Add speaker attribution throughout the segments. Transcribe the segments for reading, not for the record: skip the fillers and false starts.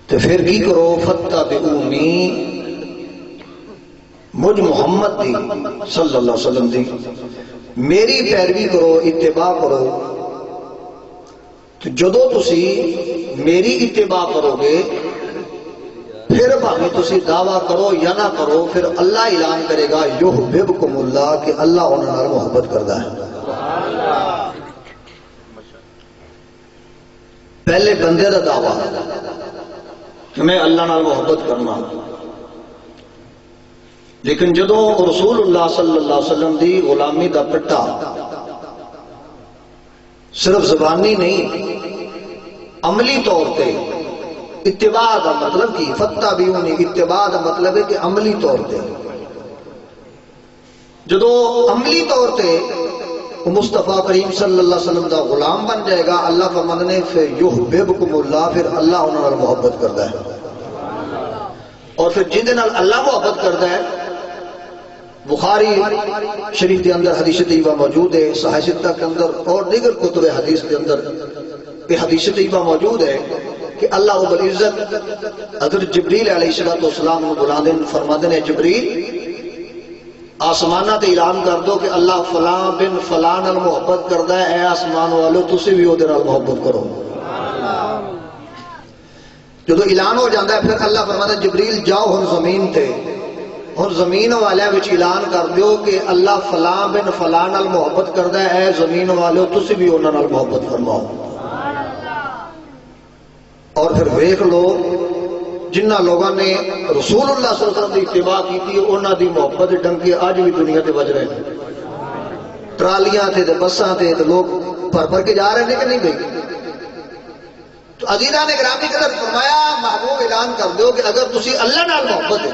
Speaker 1: تو پھر کی کرو فتبعونی، مجھ محمد دی صلی اللہ علیہ وسلم دی میری پیروی کرو، اتباع کرو۔ تو جدو تسی میری اتباع کرو گے پھر بھاویں تسی دعویٰ کرو یا نہ کرو، پھر اللہ اعلان کرے گا یحببکم اللہ، کہ اللہ انہوں نے محبت کرتا ہے۔ پہلے بندے دا دعویٰ کہ میں اللہ نال محبت کرنا، لیکن جدو رسول اللہ صلی اللہ علیہ وسلم دی غلامی دا پٹا صرف زبانی نہیں عملی طور پہ، اتباع دا مطلب کی فتبعونی، اتباع دا مطلب ہے کہ عملی طور پہ جدو عملی طور پہ مصطفیٰ کریم صلی اللہ علیہ وسلم دا غلام بن جائے گا، اللہ فرماتے نے پھر یحببکم اللہ، پھر اللہ انہوں نے محبت کرتا ہے۔ اور پھر جن دن اللہ محبت کرتا ہے، بخاری شریف کے اندر حدیث طیبہ موجود ہے، صحیح ستہ کے اندر اور دیگر کتب حدیث کے اندر یہ حدیث طیبہ موجود ہے کہ اللہ رب العزت حضرت جبریل علیہ السلام کو بلا دیں، فرما دیں جبریل آسمانہ تے اعلان کر دو کہ اللہ فلاں بن فلاں نال محبت کردا ہے، اے آسمان والو تسی بھی اودے نال محبت کرو۔ جدو اعلان ہو جاتا ہے پھر اللہ فرماتا ہے جبریل جاؤ ہن زمین تے، ہن زمین والیاں وچ اعلان کر دیو کہ اللہ فلاں بن فلاں نال محبت کردا ہے، اے زمین والو تسی بھی انہاں نال محبت فرماؤ۔ اور پھر ویکھ لو جنہ لوگوں نے رسول اللہ صلی اللہ علیہ وسلم کی اتباع کی تھی، انہاں دی محبت ڈنکے آج بھی دنیا تے بج رہے ہیں، ٹرالیاں تے بساں تے لوگ بھر بھر کے جا رہے ہیں کہ نہیں بھائی؟ تو عزیزاں نے گرامی قدر فرمایا محبوب اعلان کر دو کہ اگر تسی اللہ نال محبت ہے،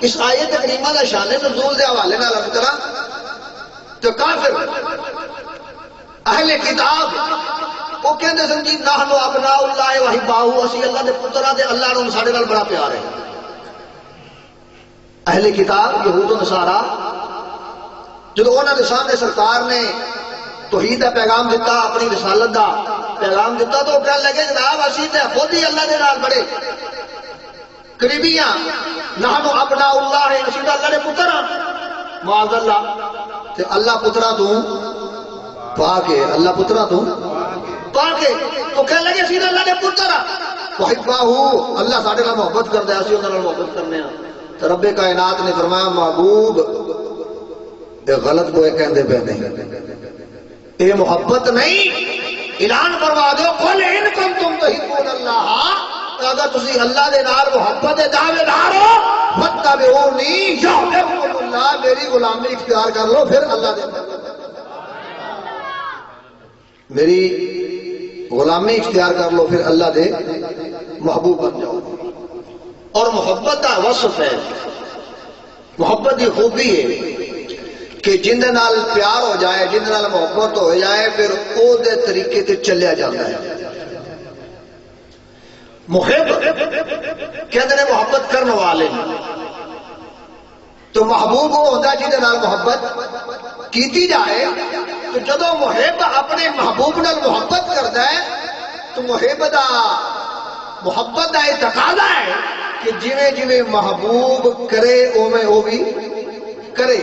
Speaker 1: اس آیت کریمہ دا شان نزول دے حوالے نال عرض کراں تو کافر اہل کتاب وہ کہندے سن جی نحن ابناء اللہ و احباؤہ، اسی اللہ دے پتراں تے اللہ نوں ساڈے نال بڑا پیار ہے۔ اہل کتاب یہود و نصارا جدو انہاں دے سامنے سرکار نے توحید دا پیغام دیتا، اپنی رسالت دا پیغام دیتا، تو کہنے لگے جناب اسی تے خود ہی اللہ دے نال بڑے قریبیاں، نحن ابناء اللہ، اسی تے اللہ دے پتر ہاں، معاذ اللہ، تے اللہ پتراں تو پاک ہے، اللہ پتراں تو پاک ہے، تو کہنے لگے اسی تے اللہ دے پتر ہاں، وحباہ اللہ ساڈے نال محبت کردا ہے، اسی انہاں نال محبت کرنے ہاں۔ تو رب کائنات نے فرمایا محبوب یہ غلط کوئی کہندے پے نہیں، یہ محبت نہیں، اعلان کروا دو قل ان کنتم تحبون اللہ، اگر تسی اللہ دے نال محبت دے دعوے دار ہو فتبعونی یحببکم اللہ، میری غلامی اختیار کر لو پھر اللہ دے میری غلامی اختیار کر لو پھر اللہ دے محبوب بن جاؤ۔ اور محبت کا وصف ہے، محبت کی خوبی ہے کہ جن دے نال پیار ہو جائے، جن دے نال محبت ہو جائے، پھر او دے طریقے تے چلیا جاتا ہے۔ محب کہتے ہیں محبت کرنے والے، تو محبوب وہ ہوتا ہے جن دے نال محبت کیتی جائے۔ تو جدو محب اپنے محبوب نال محبت کرتا ہے تو محبت دا تقاضا ہے کہ جویں جویں محبوب کرے اوویں او بھی کرے،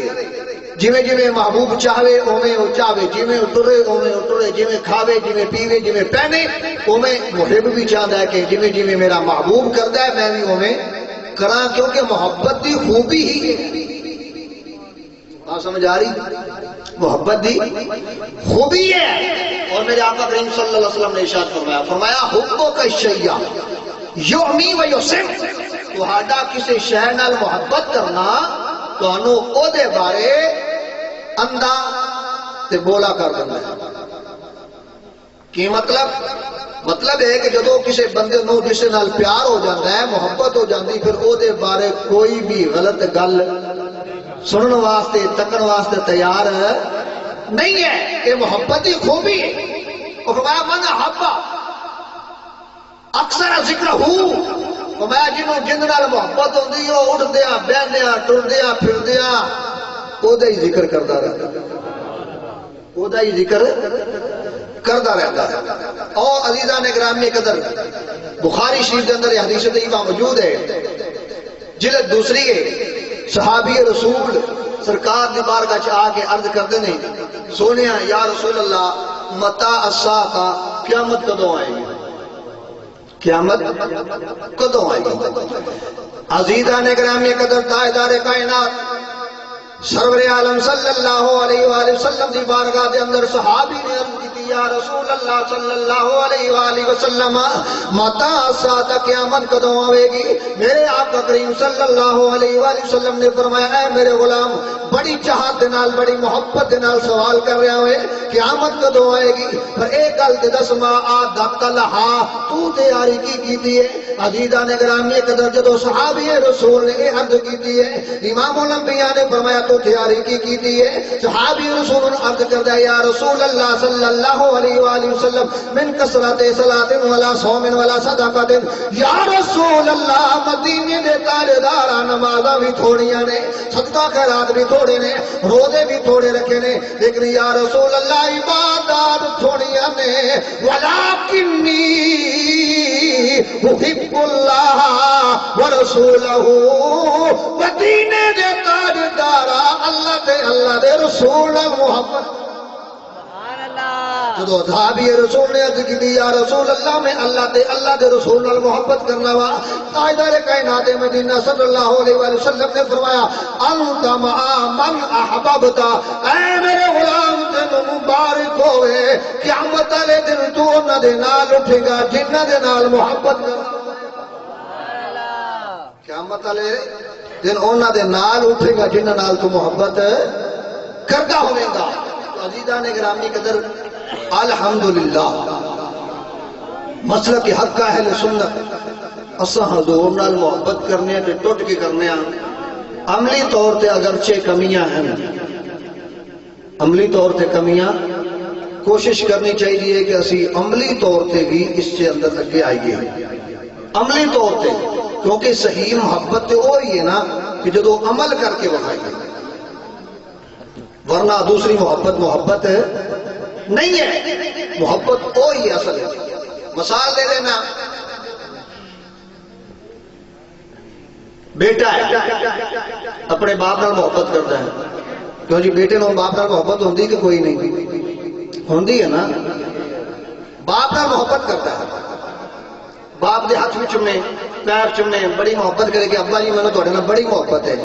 Speaker 1: جویں جویں محبوب چاہے اوویں او چاہے، جویں ٹرے اوویں او ٹرے، جویں کھاوے جویں پیوے جویں پہنے اوویں محب بھی چاہتا ہے کہ جویں جویں میرا محبوب کرتا ہے میں بھی اوویں کراں، کیونکہ محبت دی خوبی ہی ہے۔ آپ سمجھ آ رہی؟ محبت دی خوبی ہے۔ اور میرے آقا کریم صلی اللہ علیہ وسلم نے ارشاد فرمایا حبو کا شیء یعمی و یسم، تہاڈا کسی شے نال محبت کرنا تانوں او دے بارے اندھا تے بولا کر دینا ہے۔ کی مطلب ہے کہ جدو کسی بندے نو جس نال پیار ہو جاتا ہے، محبت ہو جاتی، پھر او دے بارے کوئی بھی غلط گل سنن واسطے تکن واسطے تیار نہیں ہے۔ یہ محبت ہی خوبی ہے۔ اور فرمایا من حبا اکثر ذکر ہوں، فرمایا جنہوں جن نال محبت ہوندی ہے اٹھدیاں بہندیاں ٹردیاں پھردیاں او دا ہی ذکر کرتا رہتا ہے، او دا ہی ذکر کرتا رہتا ہے۔ اور عزیزان گرامی قدر بخاری شریف کے اندر یہ حدیث طیبہ موجود ہے، جلد دوسری ہے، صحابی رسول سرکار دی بارگاہ چ آ کے عرض کرتے ہیں، سونے یا رسول اللہ متا الساعہ، قیامت کدوں آئے گی؟ قیامت کدوں آئے گی؟ عزیزان گرامی قدر تاجدار کائنات سرور عالم صلی اللہ علیہ وآلہ وسلم دی بارگاہ دے اندر صحابی نے عرض کی یا رسول اللہ صلی اللہ علیہ وآلہ وسلم متا الساعہ، قیامت کدوں آئے گی؟ میرے آقا کریم صلی اللہ علیہ وآلہ وسلم نے فرمایا اے میرے غلام، بڑی چاہت دے نال بڑی محبت دے نال سوال کر رہا ہوئے قیامت کدوں آئے گی، پر ایک گل تے دس ما آدھک لہا، تو تیاری کی ہے؟ عزیزان گرامی قدر جدو صحابی رسول نے یہ عرض کی ہے، امام الانبیاء نے فرمایا تو تیاری کی ہے؟ صحابی رسول نے عرض کر دیا یا رسول اللہ صلی اللہ علیہ وآلہ وسلم من کثرت صلاۃ ولا صوم ولا صدقۃ، یا رسول اللہ مدینے دے تاجدار نمازاں بھی تھوڑیاں نے، صدقہ خیرات بھی تھوڑے نے، روزے بھی تھوڑے رکھے نے، لیکن یا رسول اللہ عبادات تھوڑیاں نے، ولکنی احب اللہ ورسولہ، مدینے دے تاجدار اللہ دے رسول محبت۔ جدو صحابی رسول نے عرض کی یا رسول اللہ میں اللہ دے رسول نال محبت کرنا وا، تاجدار کائنات مدینہ صلی اللہ علیہ وآلہ وسلم نے فرمایا انت مع من احببت، اے میرے غلام تینوں مبارک ہوئے، قیامت والے دن تو انہاں دے نال اٹھے گا جنہاں دے نال محبت کرنا، قیامت والے دن انہاں دے نال اٹھے گا جنہاں نال تو محبت کردا ہوے گا۔ عزیزان گرامی قدر الحمدللہ مسلک حق اہل سنت اساں حضور نال محبت کرنے تے ٹوٹ کے کرنے عملی طور تے اگرچہ کمیاں ہیں، عملی طور تے کمیاں کوشش کرنی چاہیے کہ اسی عملی طور تے بھی اس سے اندر لگے آئیے، عملی طور تے، کیونکہ صحیح محبت تے وہی ہے نا کہ جدو عمل کر کے بتائیے، ورنہ دوسری محبت نہیں ہے، محبت وہی ہے اصل ہے۔ مثال دے دینا، بیٹا ہے اپنے باپ نال محبت کرتا ہے، کیوں جی بیٹے نال باپ نال محبت ہوندی کہ کوئی نہیں ہوندی ہے نا، باپ نال محبت کرتا ہے، باپ دے ہاتھ بھی چومے پیر چومے، بڑی محبت کرے کہ ابا جی میں نے تھوڑے نال بڑی محبت ہے۔